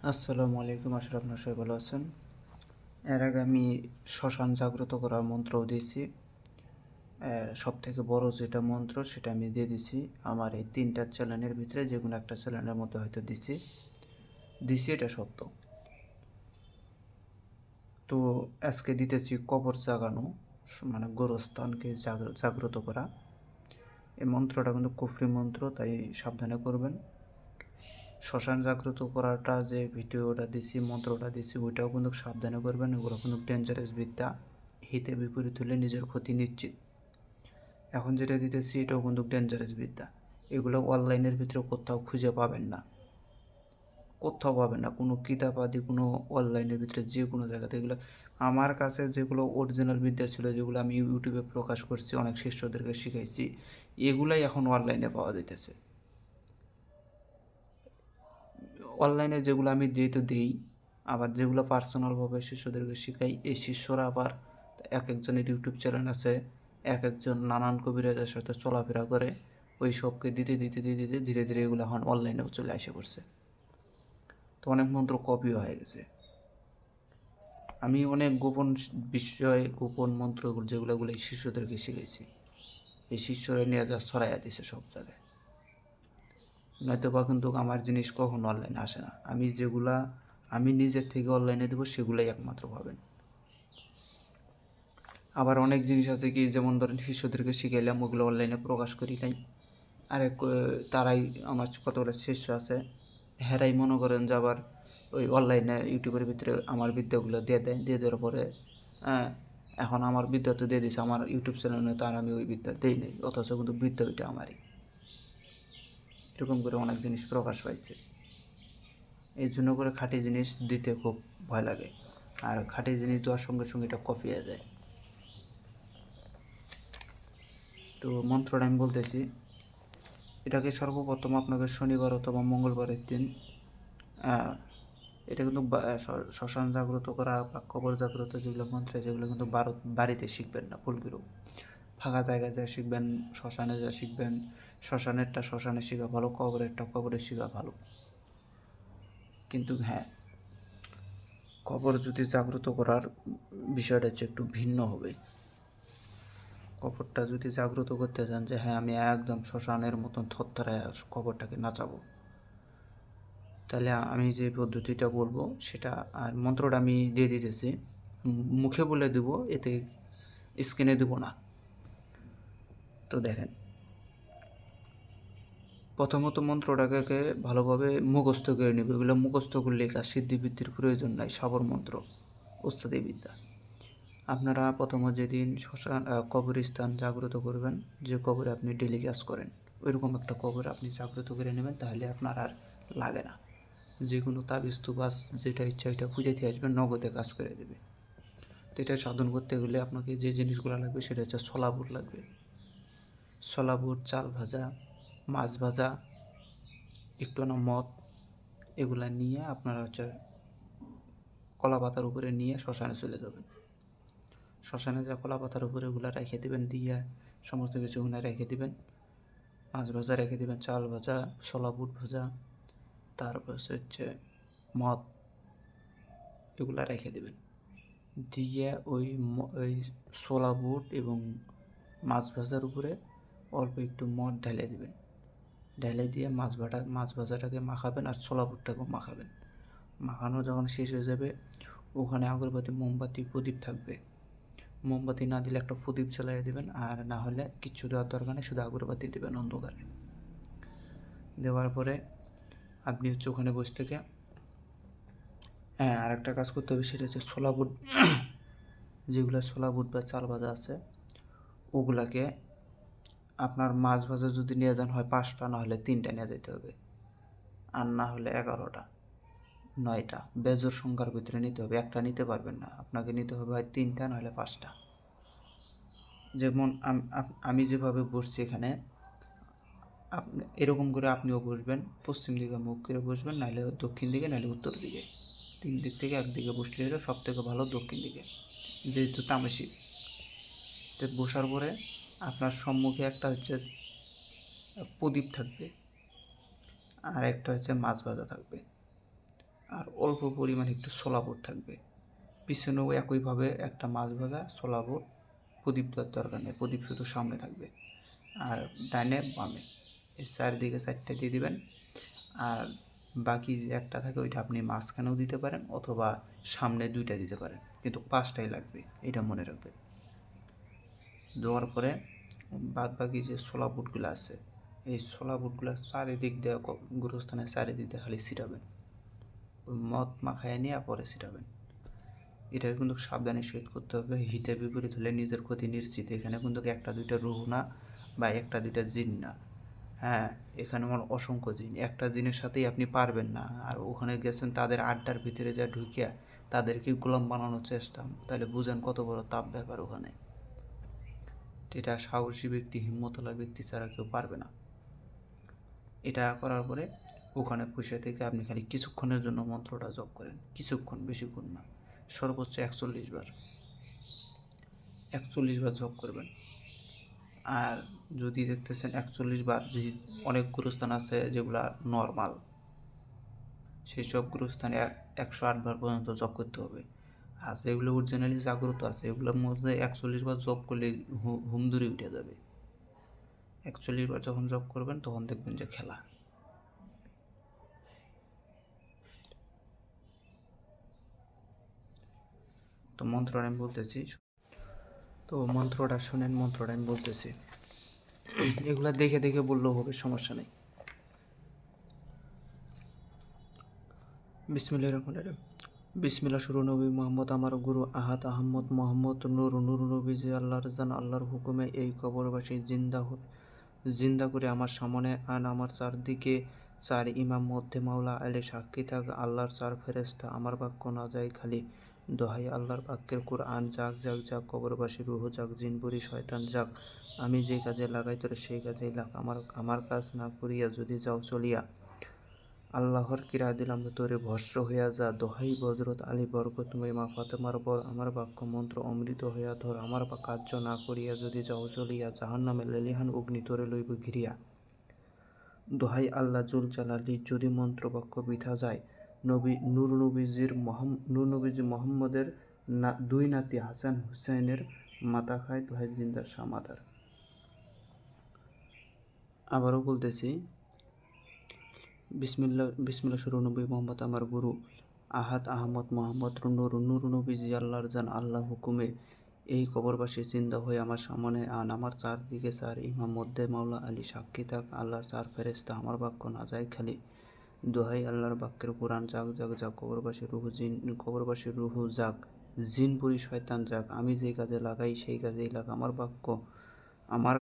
আসসালামু আলাইকুম, আসলে আপনার সবাই ভালো আছেন। এর আগে আমি শ্মশান জাগ্রত করার মন্ত্রও দিয়েছি। সব থেকে বড় যেটা মন্ত্র সেটা আমি দিয়ে দিছি আমার এই 3টা চ্যানেলের ভিতরে যে কোনো একটা চ্যানেলের মধ্যে হয়তো দিছি এটা সত্য। তো আজকে দিতেছি কবর জাগানো, মানে গোরস্থানকে জাগ্রত করা। এই মন্ত্রটা কিন্তু কুফরি মন্ত্র, তাই সাবধানে করবেন। শ্মশান জাগ্রত করাটা যে ভিডিওটা দিছি, মন্ত্রটা দিছি, ওইটাও কিন্তু সাবধানে করবেন। এগুলো কিন্তু ডেঞ্জারাস বিদ্যা, হিতে বিপরীত হলে নিজের ক্ষতি নিশ্চিত। এখন যেটা দিতেছি এটাও কিন্তু ডেঞ্জারাস বিদ্যা। এগুলো অনলাইনের ভিতরে কোথাও খুঁজে পাবেন না, কোথাও পাবেন না, কোনো কিতাবাদি কোনো অনলাইনের ভিতরে যে কোনো জায়গাতে। এগুলো আমার কাছে যেগুলো অরিজিনাল বিদ্যা ছিল, যেগুলো আমি ইউটিউবে প্রকাশ করছি, অনেক শিষ্যদেরকে শিখাইছি, এগুলাই এখন অনলাইনে পাওয়া যাইতেছে। অনলাইনে যেগুলো আমি যেহেতু দিই, আবার যেগুলো পার্সোনালভাবে শিষ্যদেরকে শিখাই, এই শিষ্যরা আবার এক একজনের ইউটিউব চ্যানেল আছে, এক একজন নানান কবিরাজের সাথে চলাফেরা করে, ওই সবকে দিতে দিতে দিতে দিতে ধীরে ধীরে এগুলো এখন অনলাইনেও চলে আসে পড়ছে। তো অনেক মন্ত্র কপি হয়ে গেছে। আমি অনেক গোপন বিষয়, গোপন মন্ত্র যেগুলো এই শিষ্যদেরকে শিখেছি, এই শিষ্যরা নিয়ে যা ছড়াইয়া দিছে সব জায়গায়। নয়তো বা কিন্তু আমার জিনিস কখনো অনলাইনে আসে না। আমি নিজের থেকে অনলাইনে দেবো, সেগুলোই একমাত্র পাবেন। আবার অনেক জিনিস আছে কি, যেমন ধরেন শিষ্যদেরকে শিখাইলাম, ওগুলো অনলাইনে প্রকাশ করি নাই। আরেক তারাই আমার কতগুলো শিষ্য আছে, হেরাই মনে করেন যে আবার ওই অনলাইনে ইউটিউবের ভিতরে আমার বিদ্যাগুলো দিয়ে দেয়, দিয়ে দেওয়ার পরে হ্যাঁ, এখন আমার বিদ্যা তো দিয়ে দিছে আমার ইউটিউব চ্যানেলে, তার আমি ওই বিদ্যা দিই নেই, অথচ কিন্তু বিদ্যা ওইটা আমারই। এরকম করে অনেক জিনিস প্রকাশ পাইছে। এই জন্য করে খাঁটি জিনিস দিতে খুব ভয় লাগে, আর খাঁটি জিনিস দেওয়ার সঙ্গে সঙ্গে এটা কপি হয়ে যায়। তো মন্ত্রটা আমি বলতেছি, এটাকে সর্বপ্রথম আপনাকে শনিবার অথবা মঙ্গলবারের দিন, এটা কিন্তু শ্মশান জাগ্রত করা বা কবর জাগ্রত যেগুলো মন্ত্র, যেগুলো কিন্তু বাড়িতে শিখবেন না, ভুলগুলো ফাঁকা জায়গায় যা শিখবেন, শ্মশানে যা শিখবেন। শ্মশানেরটা শ্মশানে শেখা ভালো, কবরেরটা কবরে শেখা ভালো। কিন্তু হ্যাঁ, কবর যদি জাগ্রত করার বিষয়টা হচ্ছে একটু ভিন্ন হবে। কবরটা যদি জাগ্রত করতে চান যে হ্যাঁ আমি একদম শ্মশানের মতন থরথরায় কবরটাকে নাচাবো, তাহলে আমি যে পদ্ধতিটা বলবো সেটা, আর মন্ত্রটা আমি দিয়ে দিতেছি, মুখে বলে দেব, এতে স্ক্রিনে দেব না। তো দেখেন, প্রথমত মন্ত্রটাকে ভালোভাবে মুখস্থ করে নেবে। এগুলো মুখস্থ করলে কাজ, সিদ্ধিবৃদ্ধির প্রয়োজন নাই, সাবর মন্ত্র, ওস্তাদি বিদ্যা। আপনারা প্রথমত যেদিন শ্মশান কবরস্থান জাগ্রত করবেন, যে কবরে আপনি ডেলি কাজ করেন, ওইরকম একটা কবর আপনি জাগ্রত করে নেবেন, তাহলে আপনার আর লাগে না। যে কোনো তাবিজ তুবাজ যেটা ইচ্ছা এটা পুজাতে আসবেন, নগদে কাজ করে দেবে। তো এটা সাধন করতে গেলে আপনাকে যে জিনিসগুলো লাগবে সেটা হচ্ছে ছোলা বুট লাগবে। ছোলা বুট, চাল ভাজা, মাছ ভাজা, একটু না মদ, এগুলা নিয়ে আপনারা হচ্ছে কলা পাতার উপরে নিয়ে শ্মশানে চলে যাবেন। শ্মশানে যা কলা পাতার উপরে এগুলো রেখে দেবেন, দিয়ে সমস্ত কিছু ওখানে রেখে দেবেন। মাছ ভাজা রেখে দেবেন, চাল ভাজা, ছোলা বুট ভাজা, তারপর হচ্ছে মদ, এগুলা রেখে দেবেন। দিয়ে ওই ছোলা বুট এবং মাছ ভাজার উপরে অল্প একটু মদ ঢেলে দেবেন। ঢেলে দিয়ে মাছ ভাজাটাকে মাখাবেন, আর ছোলা বুটটাকেও মাখাবেন। মাখানো যখন শেষ হয়ে যাবে, ওখানে আগরবাতি, মোমবাতি, প্রদীপ থাকবে। মোমবাতি না দিলে একটা প্রদীপ জ্বালিয়ে দেবেন, আর না হলে কিচ্ছু দেওয়ার দরকার নেই, শুধু আগরবাতি দেবেন অন্ধকারে। দেওয়ার পরে আপনি হচ্ছে ওখানে বসে থেকে, হ্যাঁ আরেকটা কাজ করতে হবে, সেটা হচ্ছে ছোলা বুট, যেগুলো ছোলা বুট বা চাল ভাজা আছে, ওগুলাকে আপনার মাছ ভাজা যদি নিয়ে যান হয় 5টা, না হলে 3টা নিয়ে যেতে হবে, আর না হলে 11টা, 9টা, বেজোর সংখ্যার ভিতরে নিতে হবে। একটা নিতে পারবেন না, আপনাকে নিতে হবে হয় 3টা, নাহলে 5টা। যেমন আমি যেভাবে বসছি এখানে, আপনি এরকম করে আপনিও বসবেন, পশ্চিম দিকে মুখ করে বসবেন, নাহলে দক্ষিণ দিকে, নাহলে উত্তর দিকে। 3 দিক থেকে একদিকে বসলে হলে সব থেকে ভালো দক্ষিণ দিকে, যেহেতু তামসিক। তো বসার পরে আপনার সম্মুখে একটা হচ্ছে প্রদীপ থাকবে, আর একটা হচ্ছে মাছ ভাজা থাকবে, আর অল্প পরিমাণে একটু ছোলা বুট থাকবে। পিছনেও একইভাবে একটা মাছ ভাজা, ছোলা বুট, প্রদীপ দেওয়ার দরকার নেই, প্রদীপ শুধু সামনে থাকবে আর ডাইনে বামে এই চারিদিকে 4টা দিয়ে দিবেন। আর বাকি যে একটা থাকে ওইটা আপনি মাঝখানেও দিতে পারেন অথবা সামনে 2টা দিতে পারেন, কিন্তু 5টাই লাগবে, এটা মনে রাখবেন। দেওয়ার পরে বাদ বাকি যে ছোলা বুটগুলো আছে এই ছোলা বুটগুলো চারিদিক দিয়ে গুরুস্থানের চারিদিক দিয়ে খালি ছিটাবেন, ওই মদ মাখায় নিয়ে পরে ছিটাবেন। এটা কিন্তু সাবধানে সহিত করতে হবে, হিতে বিপরীত হলে নিজের ক্ষতি নিশ্চিত। এখানে কিন্তু 1-2টা রুহ না বা 1-2টা জিন না, হ্যাঁ এখানে আমার অসংখ্য জিন। একটা জিনের সাথেই আপনি পারবেন না, আর ওখানে গেছেন তাদের আড্ডার ভিতরে যা ঢুকিয়া তাদেরকে গোলাম বানানোর চেষ্টা, তাহলে বুঝেন কত বড় তাপ ব্যাপার ওখানে। এটা সাহসী ব্যক্তি, হিম্মতওয়ালা ব্যক্তি ছাড়া কেউ পারবে না। এটা করার পরে ওখানে বসে থেকে আপনি খালি কিছুক্ষণের জন্য মন্ত্রটা জপ করেন, কিছুক্ষণ, বেশিক্ষণ না, সর্বোচ্চ 41 বার, 41 বার জপ করবেন। আর যদি দেখতেছেন 41 বার যদি অনেক গুরুস্থান আছে যেগুলা নর্মাল, সেই সব গুরুস্থানে 108 বার পর্যন্ত জপ করতে হবে। আর যেগুলো অরিজিনালি জাগ্রত আছে এগুলোর মধ্যে 41 বার জপ করলে হুমদুরি উঠে যাবে। 41 বার যখন জপ করবেন তখন দেখবেন যে খেলা। তো মন্ত্রটা আমি বলতেছি, তো মন্ত্রটা শুনেন, মন্ত্রটা আমি বলতেছি, এগুলা দেখে দেখে বললেও হবে, সমস্যা নেই। বিসমিল্লাহির রহমানির রহিম। বিসমিল্লাহ শুরু নবী মোহাম্মদ আমার গুরু আহাদ আহমদ মোহাম্মদ নূর নূর নবী যে আল্লাহর জান আল্লাহর হুকুমে এই কবরবাসী জিন্দা করে আমার সামনে আন। আমার চারদিকে 4 ইমাম, মধ্যে মাওলা আলে সাক্ষী থাক আল্লাহর 4 ফেরেশতা। আমার বাক্য না যায় খালি, দোহাই আল্লাহর বাক্যের কুরআন। যাক যাক যাক কবরবাসী রুহ যাক, জিনপুরি শয়তান যাক, আমি যে কাজে লাগাই তোরে সেই কাজেই লাগ। আমার কাজ না করিয়া যদি যাও চলিয়া, আল্লাহর কিরা দিলাম তোরে ভস্য হইয়া যা। দোহাই বজরত আলী বরকতময় মা ফাতেমার বর, আমার বাক্য মন্ত্র অমৃত হইয়া ধর। আমার কার্য না করিয়া যদি যাও চলিয়া, জাহান্নামে লেলিহান অগ্নি তোরে লইব ঘিরিয়া। দোহাই আল্লাহ জুল জালালি, যদি মন্ত্র বাক্য বৃথা যায়, নূর নবীজি মোহাম্মদের 2 নাতি হাসান হুসাইনের মাথা খায়। দোহাই জিন্দার সামাদার। আবারও বলতেছি, বিসমিল্লাহ শুরু নবী মোহাম্মদ আমার গুরু আহাদ আহমদ মোহাম্মদ নূর নবীজি আল্লাহর জান আল্লাহ হুকুমে এই কবরবাসী জিন্দা হয়ে আমার সামনে আন। আমার চারদিকে 4 ইমাম, মধ্যে মাওলা আলী সাক্ষী থাক আল্লাহর 4 ফেরেশতা। আমার বাক্য না যায় খালি, দোহাই আল্লাহর বাক্যের কুরআন। যাক যাক যাক কবরবাসী রুহ যাক, জিনপুরি শয়তান যাক, আমি যে কাজে লাগাই সেই কাজেই লাগ। আমার বাক্য আমার